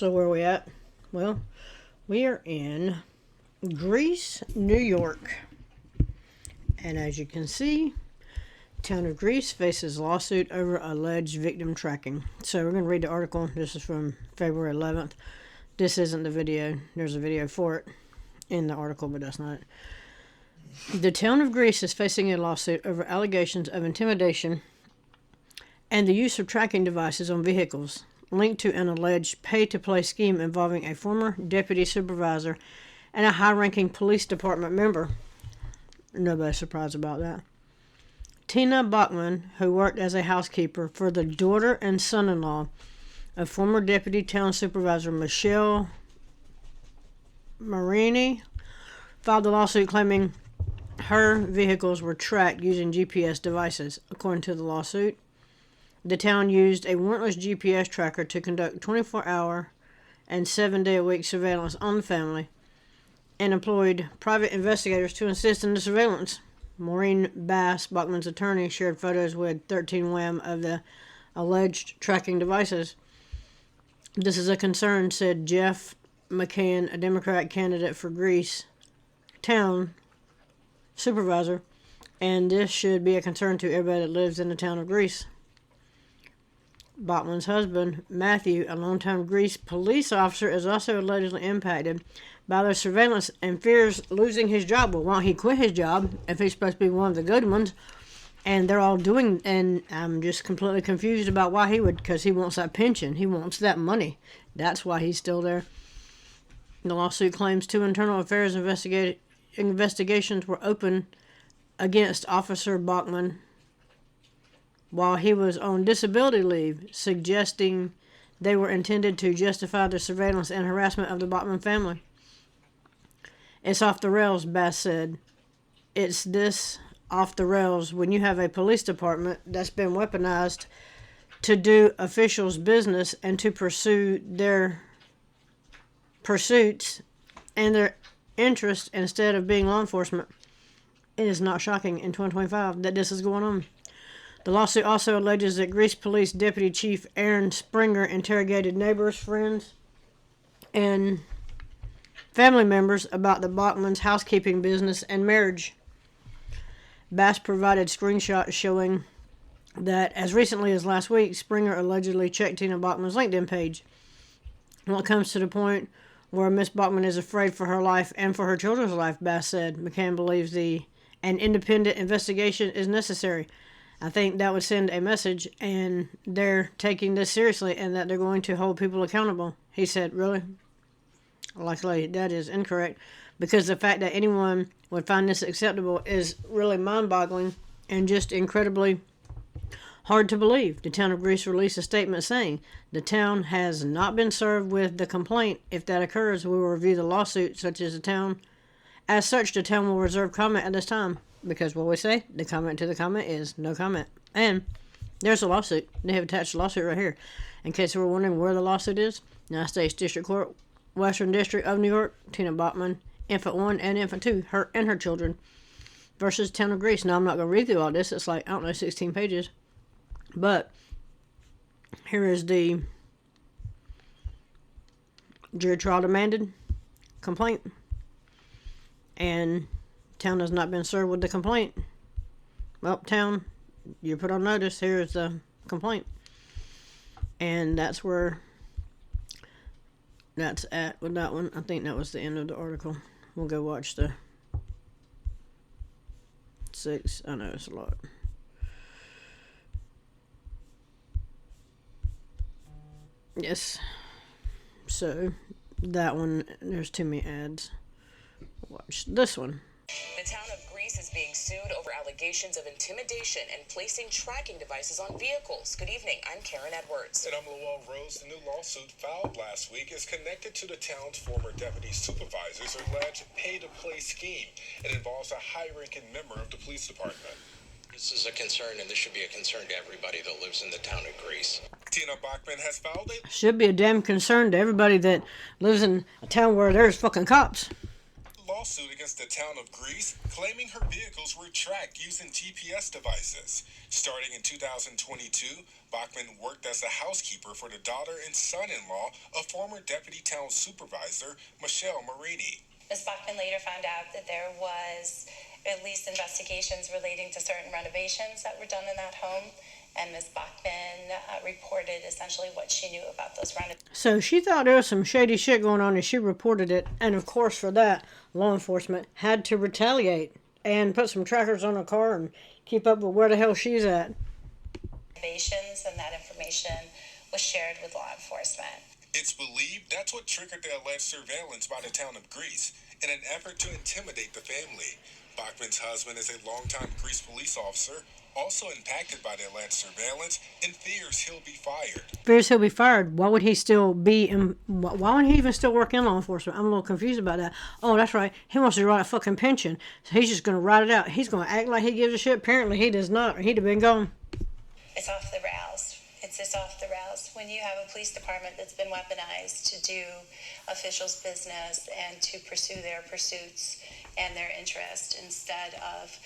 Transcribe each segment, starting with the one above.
So where are we at? Well, we are in Greece, New York. And as you can see, town of Greece faces lawsuit over alleged victim tracking. So we're going to read the article. This is from February 11th. This isn't the video. There's a video for it in the article, but that's not it. The town of Greece is facing a lawsuit over allegations of intimidation and the use of tracking devices on vehicles, linked to an alleged pay-to-play scheme involving a former deputy supervisor and a high-ranking police department member. Nobody's surprised about that. Tina Bachman, who worked as a housekeeper for the daughter and son-in-law of former deputy town supervisor Michelle Marini, filed a lawsuit claiming her vehicles were tracked using GPS devices. According to the lawsuit, the town used a warrantless GPS tracker to conduct 24-hour and 7-day-a-week surveillance on the family and employed private investigators to assist in the surveillance. Maureen Bass, Bachman's attorney, shared photos with 13 WAM of the alleged tracking devices. This is a concern, said Jeff McCann, a Democrat candidate for Greece town supervisor, and this should be a concern to everybody that lives in the town of Greece. Bachman's husband, Matthew, a longtime Greece police officer, is also allegedly impacted by their surveillance and fears losing his job. Well, why don't he quit his job if he's supposed to be one of the good ones? And they're all doing, and I'm just completely confused about why he would, because he wants that pension. He wants that money. That's why he's still there. The lawsuit claims 2 internal affairs investigations were open against Officer Bachman while he was on disability leave, suggesting they were intended to justify the surveillance and harassment of the Bachman family. It's off the rails, Bass said. It's this off the rails when you have a police department that's been weaponized to do officials' business and to pursue their pursuits and their interests instead of being law enforcement. It is not shocking in 2025 that this is going on. The lawsuit also alleges that Greece Police Deputy Chief Aaron Springer interrogated neighbors, friends, and family members about the Bachman's housekeeping business and marriage. Bass provided screenshots showing that as recently as last week, Springer allegedly checked Tina Bachman's LinkedIn page. When it comes to the point where Miss Bachman is afraid for her life and for her children's life, Bass said, McCann believes an independent investigation is necessary. I think that would send a message, and they're taking this seriously, and that they're going to hold people accountable. He said, really? Likely that is incorrect, because the fact that anyone would find this acceptable is really mind-boggling and just incredibly hard to believe. The town of Greece released a statement saying, the town has not been served with the complaint. If that occurs, we will review the lawsuit, As such, the town will reserve comment at this time. Because what we say, the comment to the comment is no comment. And there's a lawsuit. They have attached a lawsuit right here. In case you were wondering where the lawsuit is, United States District Court, Western District of New York, Tina Bachman, Infant 1 and Infant 2, her and her children, versus town of Greece. Now, I'm not going to read through all this. It's like, 16 pages. But here is the jury trial demanded complaint. And town has not been served with the complaint. Well, town, you put on notice. Here's the complaint. And that's where that's at with that one. I think that was the end of the article. We'll go watch the 6. I know it's a lot. Yes. So, that one, there's too many ads. Watch this one. The town of Greece is being sued over allegations of intimidation and placing tracking devices on vehicles. Good evening, I'm Karen Edwards. And I'm Lowell Rose. The new lawsuit filed last week is connected to the town's former deputy supervisor's alleged pay-to-play scheme. It involves a high-ranking member of the police department. This is a concern, and this should be a concern to everybody that lives in the town of Greece. Tina Bachman has filed a... Should be a damn concern to everybody that lives in a town where there's fucking cops. lawsuit against the town of Greece, claiming her vehicles were tracked using GPS devices. Starting in 2022, Bachman worked as a housekeeper for the daughter and son-in-law of former deputy town supervisor Michelle Marini. Ms. Bachman later found out that there was at least investigations relating to certain renovations that were done in that home. And Ms. Bachman reported essentially what she knew about those renovations. So she thought there was some shady shit going on and she reported it. And of course for that, law enforcement had to retaliate and put some trackers on her car and keep up with where the hell she's at. And that information was shared with law enforcement. It's believed that's what triggered the alleged surveillance by the town of Greece in an effort to intimidate the family. Bachman's husband is a longtime Greece police officer, also impacted by the alleged surveillance, and fears he'll be fired. Fears he'll be fired. Why would he still be in? Why would he even still work in law enforcement? I'm a little confused about that. Oh, that's right. He wants to write a fucking pension, so he's just gonna write it out. He's gonna act like he gives a shit. Apparently, he does not, or he'd have been gone. It's off the rails. It's just off the rails when you have a police department that's been weaponized to do officials' business and to pursue their pursuits and their interest instead of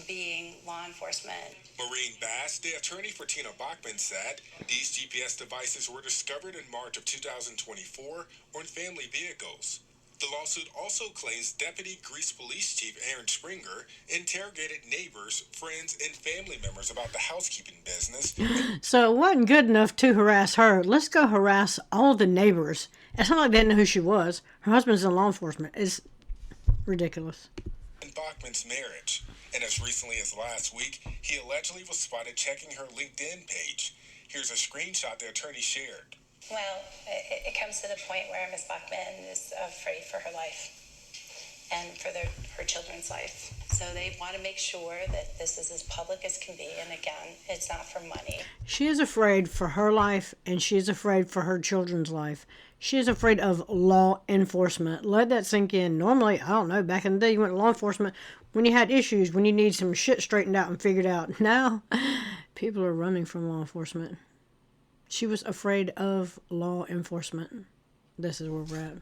being law enforcement. Maureen Bass, the attorney for Tina Bachman, said these GPS devices were discovered in March of 2024 on family vehicles. The lawsuit also claims Deputy Greece Police Chief Aaron Springer interrogated neighbors, friends, and family members about the housekeeping business. So it wasn't good enough to harass her. Let's go harass all the neighbors. It's not like they didn't know who she was. Her husband's in law enforcement. It's ridiculous. In Bachman's marriage, and as recently as last week, he allegedly was spotted checking her LinkedIn page. Here's a screenshot the attorney shared. Well, it comes to the point where Ms. Bachman is afraid for her life and for her children's life. So they want to make sure that this is as public as can be. And again, it's not for money. She is afraid for her life, and she is afraid for her children's life. She is afraid of law enforcement. Let that sink in. Normally, I don't know, back in the day, you went to law enforcement when you had issues, when you need some shit straightened out and figured out. Now, people are running from law enforcement. She was afraid of law enforcement. This is where we're at.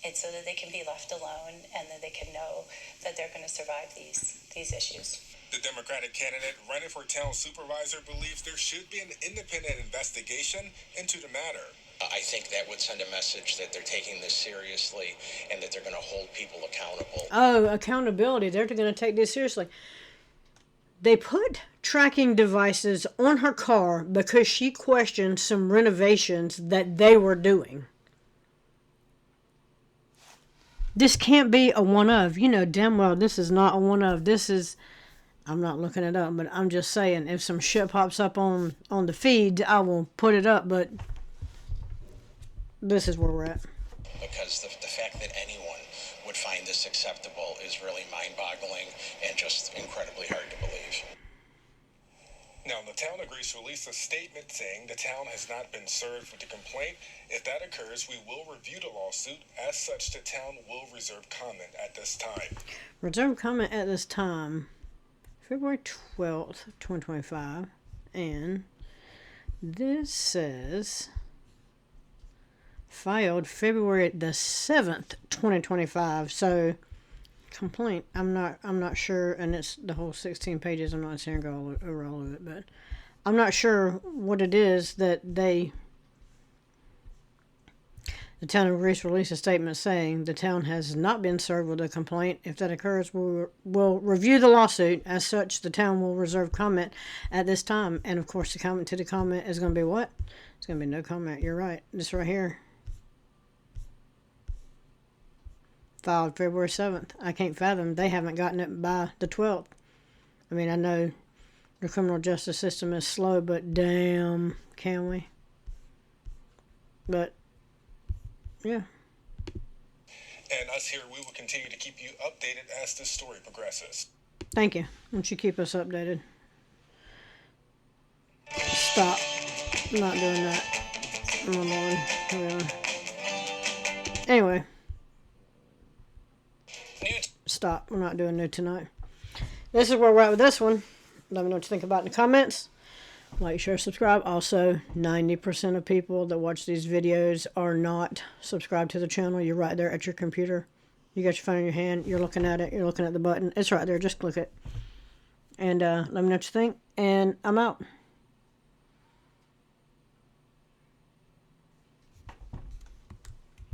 It's so that they can be left alone and that they can know that they're going to survive these issues. The Democratic candidate running for town supervisor believes there should be an independent investigation into the matter. I think that would send a message that they're taking this seriously and that they're going to hold people accountable. Oh, accountability. They're going to take this seriously. They put tracking devices on her car because she questioned some renovations that they were doing. This can't be a one-of. You know damn well this is not a one-of. This is, I'm not looking it up, but I'm just saying if some shit pops up on the feed, I will put it up, but this is where we're at. Because the fact that anyone would find this acceptable is really mind-boggling and just incredibly hard to believe. Now, the town of Greece released a statement saying the town has not been served with the complaint. If that occurs, we will review the lawsuit. As such, the town will reserve comment at this time. Reserve comment at this time, February 12th, 2025. And this says filed February the 7th, 2025. So complaint, I'm not sure, and it's the whole 16 pages. I'm not saying go over all of it, but I'm not sure what it is that the town of Greece released a statement saying the town has not been served with a complaint. If that occurs, we'll review the lawsuit. As such, the town will reserve comment at this time. And of course, the comment to the comment is going to be what? It's going to be no comment. You're right. This right here. Filed February 7th. I can't fathom they haven't gotten it by the 12th. I mean, I know the criminal justice system is slow, but damn, can we? But, yeah. And us here, we will continue to keep you updated as this story progresses. Thank you. Won't you keep us updated? Stop. I'm not doing that. Oh, Lord. Here we are. Anyway. Stop. We're not doing new tonight. This is where we're at with this one. Let me know what you think about in the comments. Like, share, subscribe. Also, 90% of people that watch these videos are not subscribed to the channel. You're right there at your computer. You got your phone in your hand. You're looking at it. You're looking at the button. It's right there. Just click it. And let me know what you think. And I'm out.